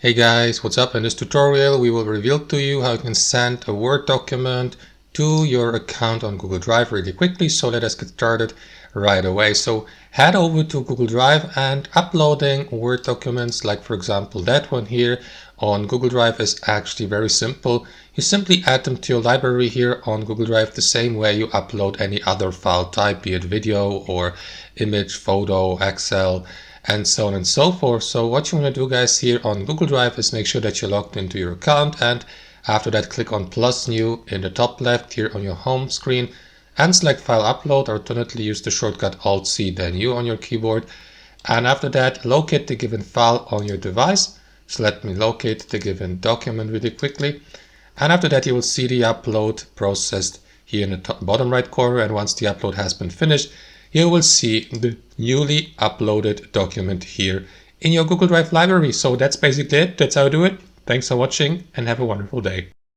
Hey guys, what's up? In this tutorial we will reveal to you how you can send a Word document to your account on Google Drive really quickly. So let us get started right away. So head over to Google Drive, and uploading Word documents like for example that one here on Google Drive is actually very simple. You simply add them to your library here on Google Drive the same way you upload any other file type, be it video or image, photo, Excel, and so on and so forth. So what you want to do guys here on Google Drive is make sure that you're logged into your account, and after that click on plus new in the top left here on your home screen and select file upload, or alternately use the shortcut Alt-C then U on your keyboard. And after that locate the given file on your device. So let me locate the given document really quickly. And after that you will see the upload processed here in the top, bottom right corner, and once the upload has been finished you will see the newly uploaded document here in your Google Drive library. So that's basically it. That's how I do it. Thanks for watching and have a wonderful day.